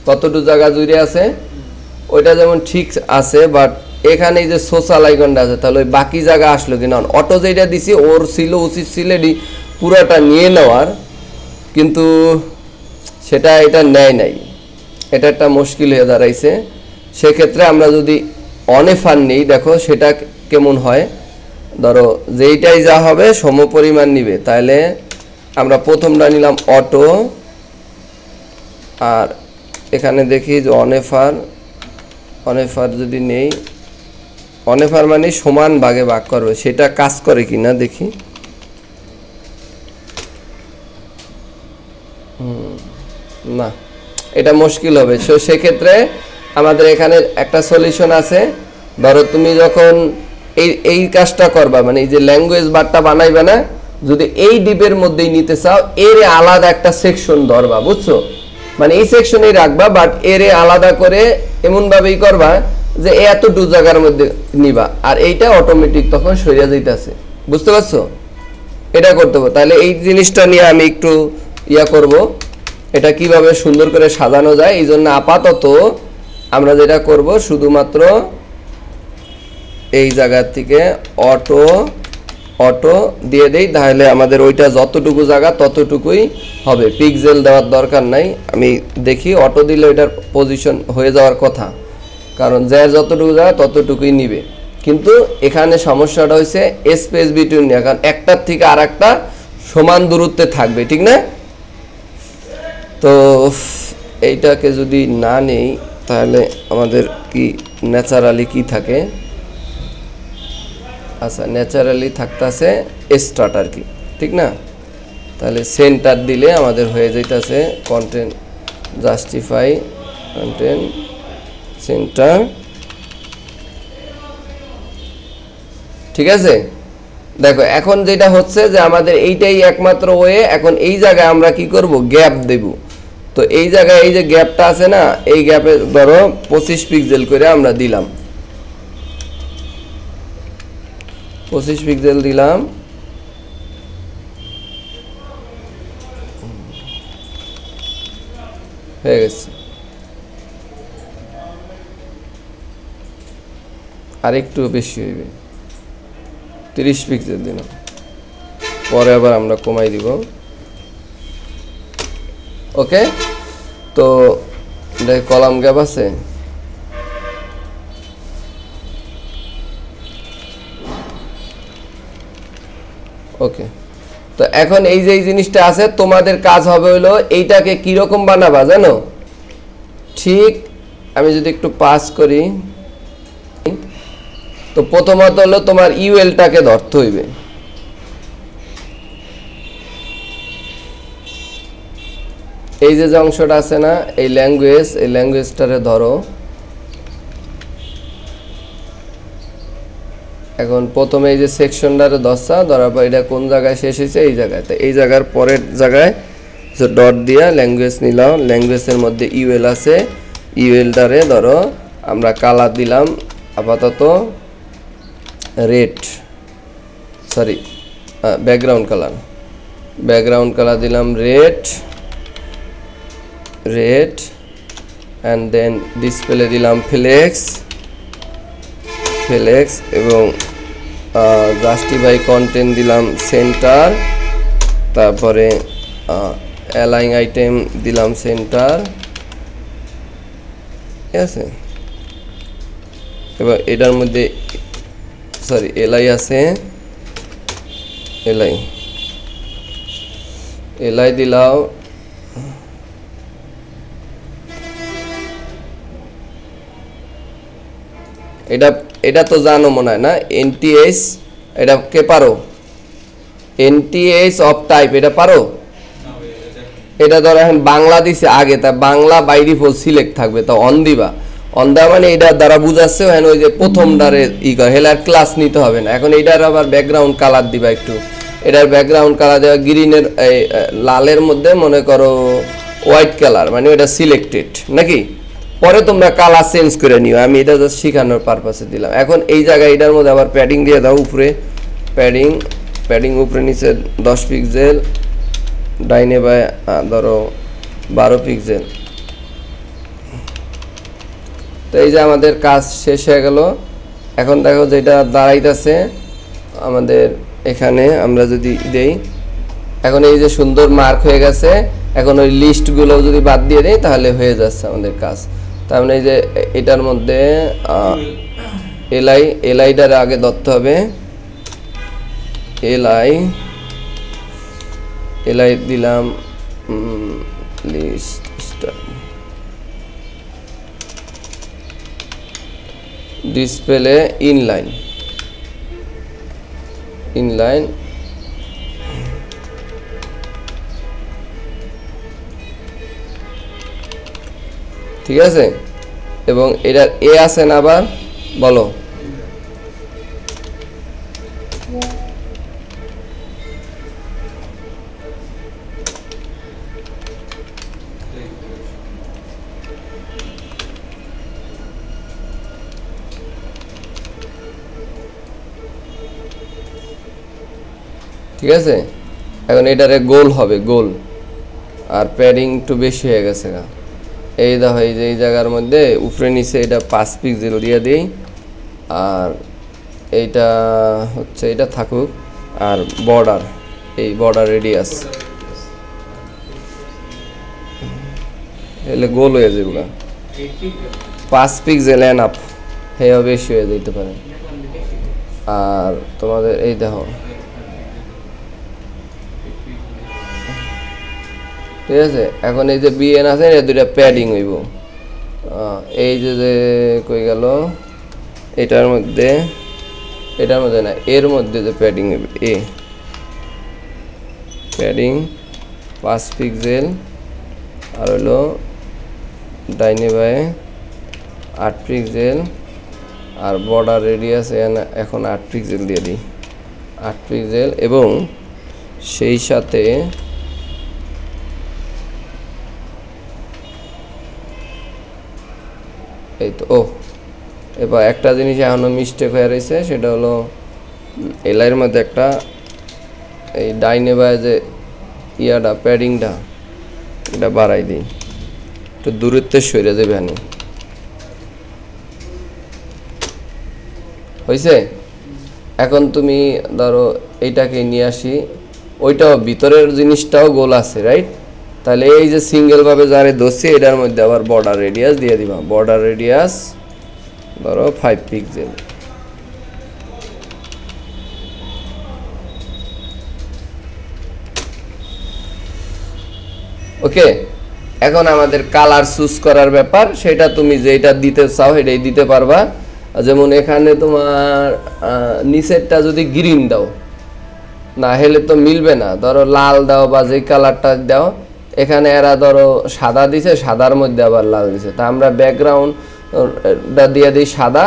কতটুকু জায়গা জুড়ে আছে, ওইটা যেমন ঠিক আছে, বাট এখানে এই যে সোশ্যাল আইকনটা আছে, তাহলে ওই বাকি জায়গা আসলো কিনা, অটো যেটা দিছি ওর ছিল উচিত ছিল পুরোটা নিয়ে নেওয়ার, কিন্তু সেটা এটা নেয় নাই, এটা একটা মুশকিল হয়ে দাঁড়াইছে। সেক্ষেত্রে আমরা যদি অনেফার নেই, দেখো সেটা কেমন হয়, ধরো যেইটাই যা হবে সমপরিমাণ নিবে, তাহলে আমরা প্রথমটা নিলাম অটো, আর এখানে দেখি যে অনেফার যদি নেই, অনেফার মানে সমান ভাগে ভাগ করবে, সেটা কাজ করে কিনা দেখি। না, এটা মুশকিল হবে। সেক্ষেত্রে আমাদের এখানে একটা সলিউশন আছে, ধরো তুমি যখন এই কাজটা করবা, মানে এই যে ল্যাঙ্গুয়েজ বারটা বানাইবে না, যদি এই ডিপের মধ্যেই নিতে চাও, এর আলাদা একটা সেকশন ধরবা, বুঝছো? মানে এই সেকশনেই রাখবা, বাট এর আলাদা করে এমন ভাবেই করবা যে এতটুকু জায়গার মধ্যে নিবা, আর এইটা অটোমেটিক তখন সরিয়া যাইতেছে, বুঝতে পারছো? এটা করতে হবে। তাহলে এই জিনিসটা নিয়ে আমি একটু ইয়া করব, এটা কিভাবে সুন্দর করে সাজানো যায়। এই জন্য আপাতত আমরা যেটা করব শুধুমাত্র এই জায়গা থেকে অটো অটো দিয়ে দেই, তাহলে আমাদের ওইটা যতটুকু জায়গা ততটুকুই হবে, পিক্সেল দেওয়ার দরকার নাই। আমি দেখি অটো দিলে ওইটার পজিশন হয়ে যাওয়ার কথা, কারণ যার যতটুকু জায়গা ততটুকুই নিবে। কিন্তু এখানে সমস্যাটা হয়েছে স্পেস বিটুইন নিয়ে, কারণ একটার থেকে আর একটা সমান দূরত্বে থাকবে, ঠিক না? তো এইটাকে যদি না নেই তাহলে আমাদের কি ন্যাচারালি কি থাকে? আচ্ছা, ন্যাচারালি থাকতেছে স্টার্ট আর কি, ঠিক না? তাহলে সেন্টার দিলে আমাদের হয়ে যাইতেছে কন্টেন্ট জাস্টিফাই কন্টেন্ট সেন্টার, ঠিক আছে? দেখো এখন যেটা হচ্ছে যে আমাদের এইটাই একমাত্র ওয়ে। এখন এই জায়গায় আমরা কি করব, গ্যাপ দেব। তো এই জায়গায় এই যে গ্যাপটা আছে না, এই গ্যাপে ধরো 25 পিক্সেল করে আমরা দিলাম, 25 পিক্সেল দিলাম। হয়ে গেছে। আর একটু বেশি হইবে, 30 পিক্সেল দিলাম, পরে আবার আমরা কমাই দিব। ওকে, তো কলাম গ্যাপ আছে, ওকে। তো এখন এই যে এই জিনিসটা আছে, তোমাদের কাজ হবে হলো এইটাকে কিরকম বানাবা জানো? ঠিক আমি যদি একটু পাস করি, তো প্রথমত হলো তোমার ইউএলটাকে ধরতে হইবে। এই যে অংশটা আছে না, এই ল্যাঙ্গুয়েজ, এই ল্যাঙ্গুয়েজটারে ধরো। এখন প্রথমে এই যে সেকশনটারে ধরার পর এটা কোন জায়গায় শেষ হয়েছে, এই জায়গায়। তো এই জায়গার পরের জায়গায় যে ডট দিয়া ল্যাঙ্গুয়েজ নিলাম, ল্যাঙ্গুয়েজের মধ্যে ইউএল আছে, ইউএলটারে ধরো আমরা কালার দিলাম আপাতত রেড, সরি ব্যাকগ্রাউন্ড কালার দিলাম রেড অ্যান্ড দেন ডিসপ্লে দিলাম ফ্লেক্স এবং জাস্টিফাই কন্টেন্ট দিলাম সেন্টার, তারপরে অ্যালাইন আইটেম দিলাম সেন্টার, ঠিক আছে? এবার এটার মধ্যে সরি এলআই আছে, এলআই দিলাও। এটা তো জানো মনে হয় না, এনটিএস, এটা কে পারো? এনটিএস অফ টাইপ এটা পারো? এটা ধরো এখন বাংলা দিছে আগে, তা বাংলা বাই ডিফল্ট সিলেক্ট থাকবে, তা অন দিবা। অন দেওয়া মানে এটা দ্বারা বুঝাচ্ছে এখন ওই যে প্রথমটারে হেলার ক্লাস নিতে হবে না। এখন এইটার আবার ব্যাকগ্রাউন্ড কালার দিবা একটু, এটার ব্যাকগ্রাউন্ড কালার দেওয়া গ্রিনের লালের মধ্যে মনে করো হোয়াইট কালার, মানে ওটা সিলেক্টেড নাকি? পরে তোমরা কালার চেঞ্জ করে নিও, আমি এটা জাস্ট শেখানোর পারপাসে দিলাম। এখন এই জায়গায় এটার মধ্যে আবার প্যাডিং দিয়ে দাও, উপরে প্যাডিং উপরে নিচে 10 পিক্সেল, ডাইনে বাই ধরো 12 পিক্সেল। তো এই যে আমাদের কাজ শেষ হয়ে গেল। এখন দেখো যেটা দাঁড়াইতেছে আমাদের এখানে, আমরা যদি দেই, এখন এই যে সুন্দর মার্ক হয়ে গেছে। এখন ওই লিস্টগুলো যদি বাদ দিয়ে দেই তাহলে হয়ে যাচ্ছে আমাদের কাজ। তার মানে এই যে এটার মধ্যে এলআইটার আগে ধরতে হবে, এলআই দিলাম লিস্ট ডিসপ্লে ইনলাইন, ঠিক আছে? এবং এটার এ আছে না, আবার বলো ঠিক আছে, এখন এটারে গোল হবে, গোল। আর প্যাডিং একটু বেশি হয়ে গেছে গা, এই দেখো এই যে এই জায়গার মধ্যে উপরে নিচে এটা 5 পিক্সেল দিয়ে দিই। আর এইটা হচ্ছে এটা থাকুক। আর বর্ডার, এই বর্ডার রেডিয়াস এলে গোল হয়ে যাবে গা, 5 পিক্সেল এনাফ, হেও বেশি হয়ে যেতে পারে। আর তোমাদের এই দেখো, ঠিক আছে, এখন এই যে বিএন আছে এই দুইটা প্যাডিং হইব। এই যে যে কই গেল, এটার মধ্যে না, এর মধ্যে যে প্যাডিং হইবে, এ প্যাডিং 5 পিক্সেল, আর হলো ডাইনে বায়ে 8 পিক্সেল, আর বর্ডার রেডিয়াস এখন 8 পিক্সেল দিয়ে দিই, 8 পিক্সেল। এবং সেই সাথে এই তো, ও এবার একটা জিনিস এখনো মিস্টেক হয়ে রয়েছে, সেটা হলো এলাইয়ের মধ্যে একটা এই ডাইনে বায়ে যে ইয়াটা প্যাডিংটা এটা বাড়াই দিই, একটু দূরত্বে সরে যাবে। আনি হয়েছে। এখন তুমি ধরো এইটাকে নিয়ে আসি, ওইটাও ভিতরের জিনিসটাও গোল আছে, রাইট? তাহলে এই যে সিঙ্গেল ভাবে যারে ধরছি এটার মধ্যে আবার বর্ডার রেডিয়াস দিয়ে দিবা, বর্ডার রেডিয়াস ধরো 5 পিক্সেল। ওকে, এখন আমাদের কালার চুজ করার ব্যাপার, সেটা তুমি যেটা দিতে চাও সেটাই দিতে পারবা। যেমন এখানে তোমার নিচেরটা যদি গ্রিন দাও, না হলে তো মিলবে না, ধরো লাল দাও বা যে কালারটা দাও। এখানে এরা ধরো সাদা দিছে, সাদার মধ্যে আবার লাল দিছে, তা আমরা ব্যাকগ্রাউন্ডটা দিয়ে দিই সাদা,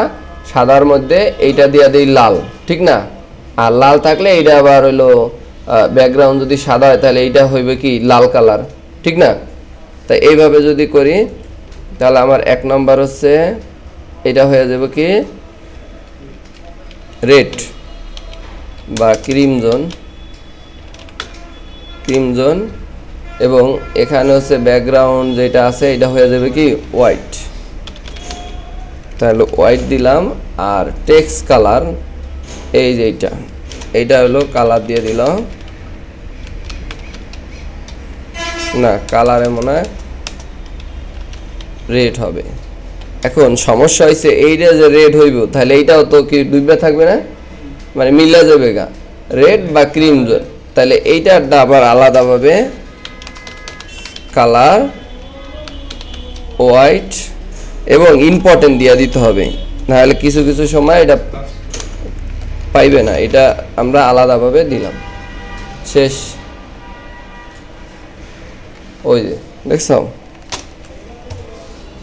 সাদার মধ্যে এইটা দিয়ে দিই লাল, ঠিক না? আর লাল থাকলে এইটা আবার হইলো ব্যাকগ্রাউন্ড যদি সাদা হয় তাহলে এইটা হইবে কি লাল কালার, ঠিক না? তাই এইভাবে যদি করি তাহলে আমার 1 নম্বর হচ্ছে এটা হয়ে যাবে কি রেড বা ক্রিমজন, ক্রিমজন। এবং এখানে হচ্ছে ব্যাকগ্রাউন্ড যেটা আছে এটা হয়ে যাবে কি হোয়াইট, তাহলে হোয়াইট দিলাম। আর টেক্সট কালার এই যে এইটা হলো কালার দিয়ে দিলাম, না কালারে মনে হয় রেড হবে। এখন সমস্যা হয়েছে এইটা যে রেড হইব, তাহলে এইটাও তো কি ডুবে থাকবে না, মানে মিলা যাবে গা, রেড বা ক্রিমজন। তাহলে এইটারটা আবার আলাদাভাবে কালার হোয়াইট এবং ইম্পর্টেন্ট দিয়ে দিতে হবে, নাহলে কিছু কিছু সময় এটা পাইবে না, এটা আমরা আলাদাভাবে দিলাম। শেষ। ওই যে দেখছো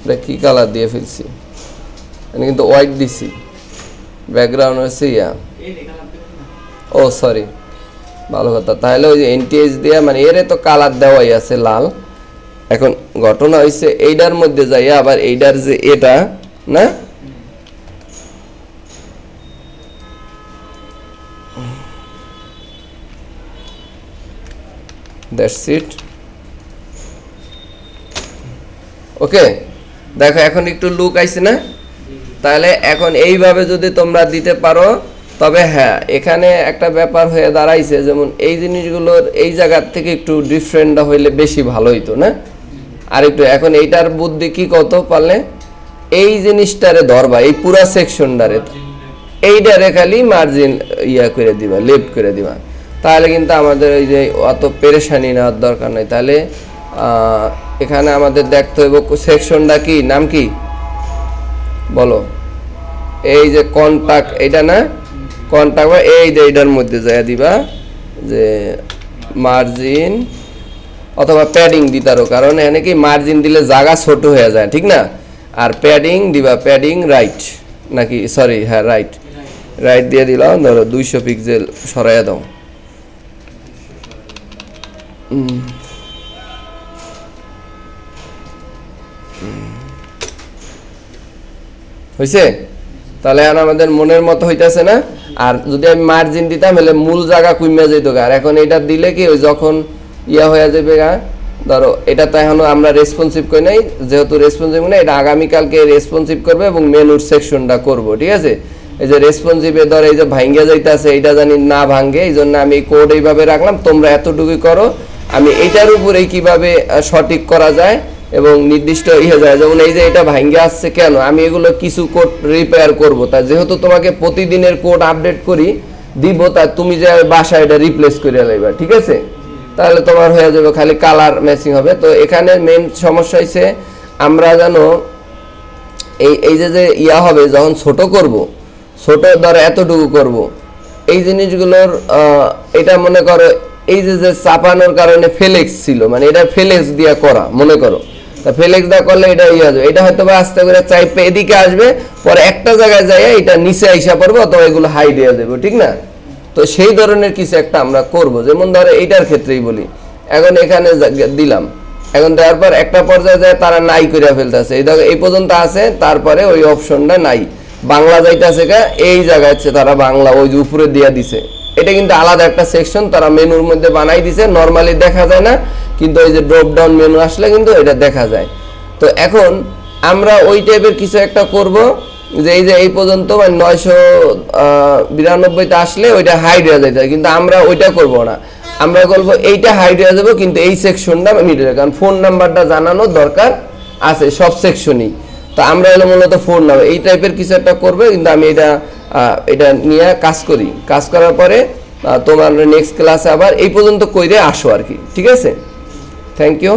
এটা কি কালার দিয়ে ফেলছি, আমি কিন্তু হোয়াইট দিছি, ব্যাকগ্রাউন্ড হচ্ছে ইয়া, ও সরি, ভালো কথা। তাহলে ওই যে এনটিএস দিয়ে মানে এর তো কালার দেওয়াই আছে লাল। এখন ঘটনা হয়েছে এইটার মধ্যে যাইয়া আবার এইটার যে এটা না, দ্যাটস ইট। ওকে, দেখো এখন একটু লুক আইছে না? তাহলে এখন এইভাবে যদি তোমরা দিতে পারো, তবে হ্যাঁ এখানে একটা ব্যাপার হয়ে দাঁড়াইছে, যেমন এই জিনিসগুলোর এই জায়গার থেকে একটু ডিফারেন্ট হইলে বেশি ভালো হইতো না? আর একটু এখন এইটার বুদ্ধি কি কত পারলে এই জিনিসটারে ধরবা, এই পুরা সেকশনটারে, এইটারে খালি মার্জিন ইয়া করে দিবা, লেফট করে দিবা, তাহলে কিন্তু আমাদের ওই যে অত পেরেশানি নেওয়ার দরকার নাই। তাহলে এখানে আমাদের দেখতে হইব সেকশনটা কি, নাম কি বলো? এই যে কন্টাক্ট, এইটা না কন্টাক্ট, এই যে এইটার মধ্যে যাইয়া দিবা যে মার্জিন অথবা প্যাডিং দিতারও, কারণ এখানে কি মার্জিন দিলে জায়গা ছোট হয়ে যায়, ঠিক না? আর প্যাডিং দিবা, প্যাডিং রাইট নাকি সরি, হ্যাঁ রাইট, রাইট দিয়ে দিলাম। ধরো 200 পিক্সেল সরাইয়া দাও। হয়েছে? তাহলে আর আমাদের মনের মতো হইতেছে না? আর যদি আমি মার্জিন দিতাম হলে মূল জায়গা কমে যেত আর এখন এটা দিলে কি ওই যখন ইয়া হয়ে যাবে ধরো এটা তো এখনো আমরা রেসপন্সিভ করি নাই, যেহেতু রেসপন্সিভ না এটা আগামীকালকে রেসপন্সিভ করবে এবং মেনুর সেকশনটা করব, ঠিক আছে। এই যে রেসপন্সিভে ধর এই যে ভাঙ্গে যাইতেছে এইটা জানি না ভাঙ্গে, এই জন্য আমি কোড এইভাবে রাখলাম, তোমরা এতটুকুই করো। আমি এইটার উপরে কিভাবে সঠিক করা যায় এবং নির্দিষ্ট ইয়ে যায়, যেমন এই যে এটা ভাঙ্গে আসছে কেন, আমি এগুলো কিছু কোড রিপেয়ার করব, তা যেহেতু তোমাকে প্রতিদিনের কোড আপডেট করি দিব, তা তুমি যে বাসায় এটা রিপ্লেস করে লাইবা, ঠিক আছে। তাহলে তোমার হয়ে যাবে খালি কালার ম্যাচিং হবে। তো এখানে মেন সমস্যা হয়েছে আমরা জানো এই যে ইয়া হবে যখন ছোট করব, ছোট ধরো এতটুকু করব, এই জিনিসগুলোর এটা মনে করো এই যে চাপানোর কারণে ফ্লেক্স ছিল, মানে এটা ফ্লেক্স দিয়া করা মনে করো, তা ফ্লেক্স দা করলে এটা ইয়ে হবে, এটা হয়তো বা আস্তে করে চাইপে এদিকে আসবে, পরে একটা জায়গায় যায় এটা নিচে আইসা পড়বো, অথবা এগুলো হাই দিয়ে দেবো, ঠিক না। তো সেই ধরনের কিছু একটা আমরা করব, যেমন ধরো এইটার ক্ষেত্রেই বলি, এখন এখানে দিলাম, এখন দেওয়ার পর একটা পর্যায়ে যায় তারা নাই করে ফেলতেছে, এই দেখো এই পর্যন্ত আছে, তারপরে ওই অপশনটা নাই, বাংলা যাইতেছে এই জায়গায় হচ্ছে তারা বাংলা ওই যে উপরে দিয়ে দিছে, এটা কিন্তু আলাদা একটা সেকশন তারা মেনুর মধ্যে বানাই দিছে, নর্মালি দেখা যায় না, কিন্তু ওই যে ড্রপ ডাউন মেনু আসলে কিন্তু এটা দেখা যায়। তো এখন আমরা ওই টাইপের কিছু একটা করব, যে এই যে এই পর্যন্ত মানে 992তে আসলে ওইটা হাইড হয়ে যেতে হয়, কিন্তু আমরা ওইটা করব না, আমরা বলবো এইটা হাইড হয়ে যাবো, কিন্তু এই সেকশনটা মিডলে, কারণ ফোন নাম্বারটা জানানো দরকার আছে সব সেকশনই, তো আমরা হলো মূলত ফোন নাম্বার এই টাইপের কিছু একটা করবে, কিন্তু আমি এটা নিয়ে কাজ করি, কাজ করার পরে তোমার নেক্সট ক্লাসে আবার এই পর্যন্ত কইরে আসো আর কি, ঠিক আছে। Thank you.